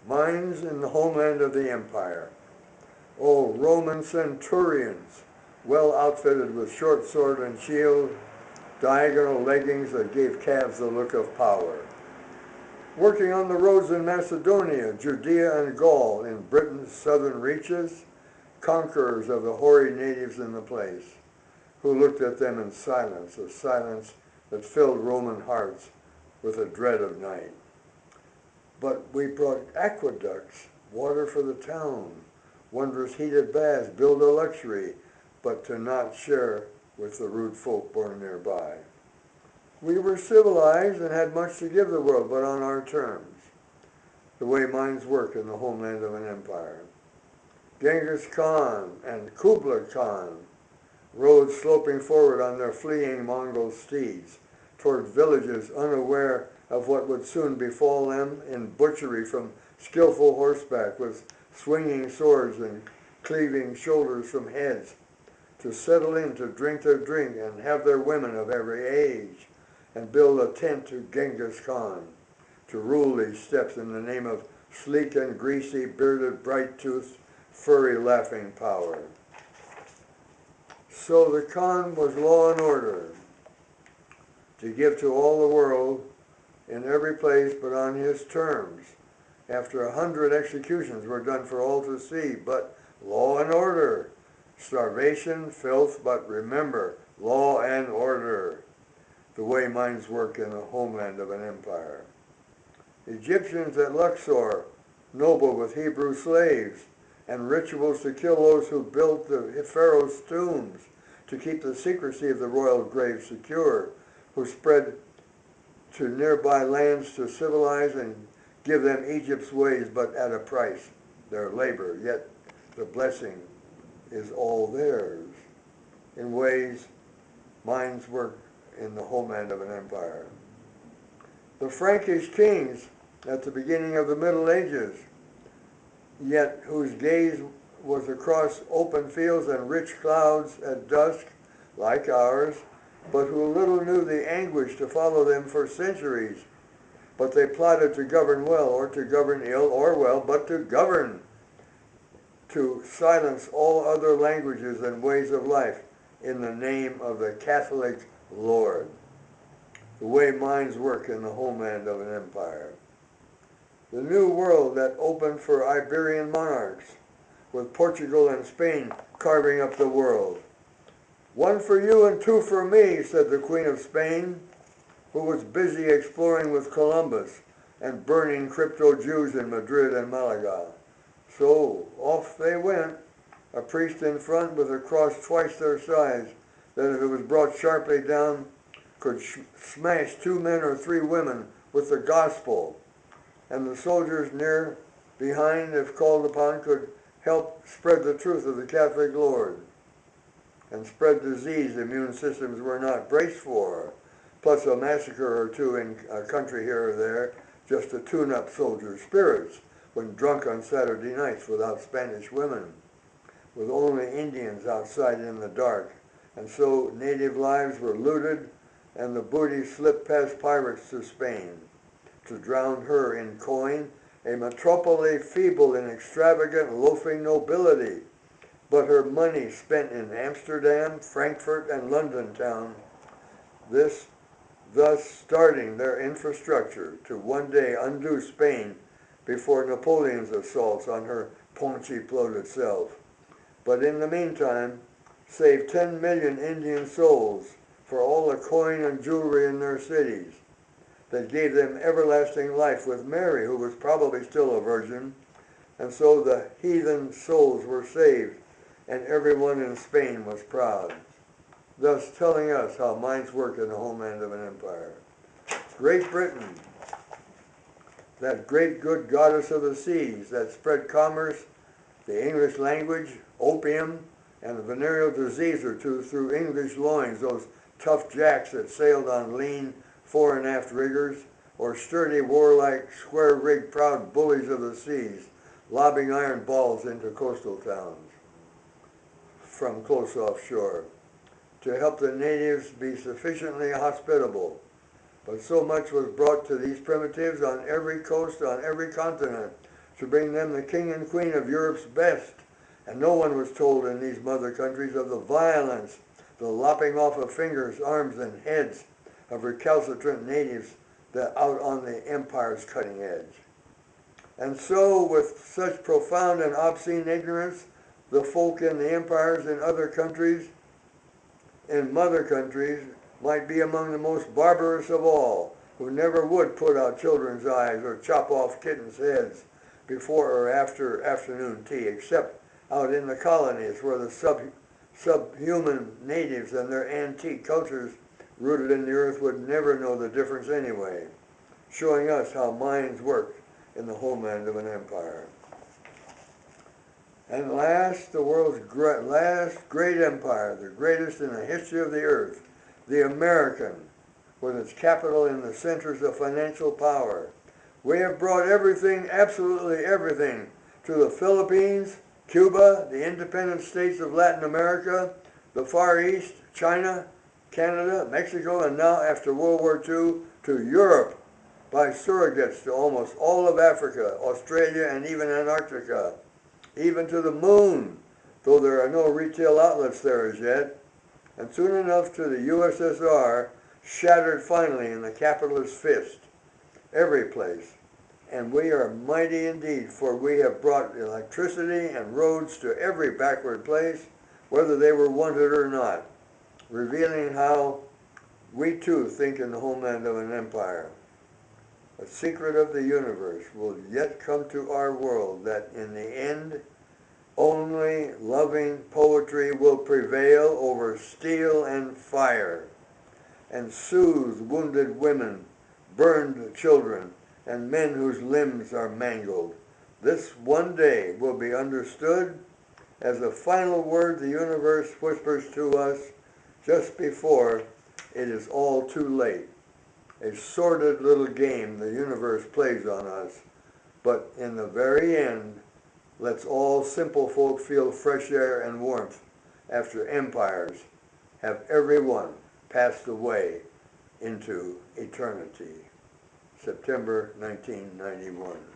Mines in the homeland of the empire. O Roman centurions, well outfitted with short sword and shield, diagonal leggings that gave calves the look of power. Working on the roads in Macedonia, Judea, and Gaul, in Britain's southern reaches, conquerors of the hoary natives in the place, who looked at them in silence, a silence that filled Roman hearts with a dread of night. But we brought aqueducts, water for the town, wondrous heated baths, built a luxury, but to not share with the rude folk born nearby. We were civilized and had much to give the world, but on our terms, the way minds work in the homeland of an empire. Genghis Khan and Kublai Khan rode sloping forward on their fleeing Mongol steeds toward villages unaware of what would soon befall them in butchery from skillful horseback with swinging swords and cleaving shoulders from heads, to settle in to drink their drink and have their women of every age, and build a tent to Genghis Khan, to rule these steppes in the name of sleek and greasy, bearded, bright-toothed, furry, laughing power. So the Khan was law and order, to give to all the world in every place but on his terms. After 100 executions were done for all to see, but law and order. Starvation, filth, but remember, law and order. The way minds work in the homeland of an empire. Egyptians at Luxor, noble with Hebrew slaves, and rituals to kill those who built the pharaoh's tombs, to keep the secrecy of the royal grave secure, who spread to nearby lands to civilize and give them Egypt's ways, but at a price, their labor, yet the blessing is all theirs. In ways minds work in the homeland of an empire. The Frankish kings at the beginning of the Middle Ages, yet whose gaze was across open fields and rich clouds at dusk, like ours, but who little knew the anguish to follow them for centuries. But they plotted to govern well, or to govern ill, or well, but to govern, to silence all other languages and ways of life in the name of the Catholic Lord. The way minds work in the homeland of an empire. The new world that opened for Iberian monarchs, with Portugal and Spain carving up the world. One for you and two for me, said the Queen of Spain, who was busy exploring with Columbus and burning crypto-Jews in Madrid and Malaga. So off they went, a priest in front with a cross twice their size, that if it was brought sharply down, could smash 2 men or 3 women with the gospel. And the soldiers near behind, if called upon, could help spread the truth of the Catholic Lord and spread disease immune systems were not braced for, plus a massacre or two in a country here or there, just to tune up soldiers' spirits when drunk on Saturday nights without Spanish women, with only Indians outside in the dark. And so native lives were looted and the booty slipped past pirates to Spain, to drown her in coin, a metropole feeble in extravagant loafing nobility, but her money spent in Amsterdam, Frankfurt, and London town, thus starting their infrastructure to one day undo Spain before Napoleon's assaults on her paunchy bloated self. But in the meantime, save 10 million Indian souls for all the coin and jewelry in their cities that gave them everlasting life with Mary, who was probably still a virgin, and so the heathen souls were saved, and everyone in Spain was proud, thus telling us how minds work in the homeland of an empire. Great Britain, that great good goddess of the seas that spread commerce, the English language, opium, and a venereal disease or two through English loins, those tough jacks that sailed on lean fore and aft riggers, or sturdy, warlike, square-rigged, proud bullies of the seas, lobbing iron balls into coastal towns from close offshore, to help the natives be sufficiently hospitable. But so much was brought to these primitives on every coast, on every continent, to bring them the king and queen of Europe's best. And no one was told in these mother countries of the violence, the lopping off of fingers, arms, and heads of recalcitrant natives that out on the empire's cutting edge. And so, with such profound and obscene ignorance, the folk in the empires in other countries, in mother countries, might be among the most barbarous of all, who never would put out children's eyes or chop off kittens' heads before or after afternoon tea, except out in the colonies where the subhuman natives and their antique cultures rooted in the earth would never know the difference anyway, showing us how minds work in the homeland of an empire. And last, the world's last great empire, the greatest in the history of the earth, the American, with its capital in the centers of financial power. We have brought everything, absolutely everything, to the Philippines, Cuba, the independent states of Latin America, the Far East, China, Canada, Mexico, and now, after World War II, to Europe, by surrogates to almost all of Africa, Australia, and even Antarctica, even to the moon, though there are no retail outlets there as yet, and soon enough to the USSR, shattered finally in the capitalist fist, every place. And we are mighty indeed, for we have brought electricity and roads to every backward place, whether they were wanted or not, revealing how we too think in the homeland of an empire. A secret of the universe will yet come to our world, that in the end, only loving poetry will prevail over steel and fire, and soothe wounded women, burned children, and men whose limbs are mangled. This one day will be understood as the final word the universe whispers to us just before it is all too late. A sordid little game the universe plays on us, but in the very end, lets all simple folk feel fresh air and warmth after empires have every one passed away into eternity. September 1991.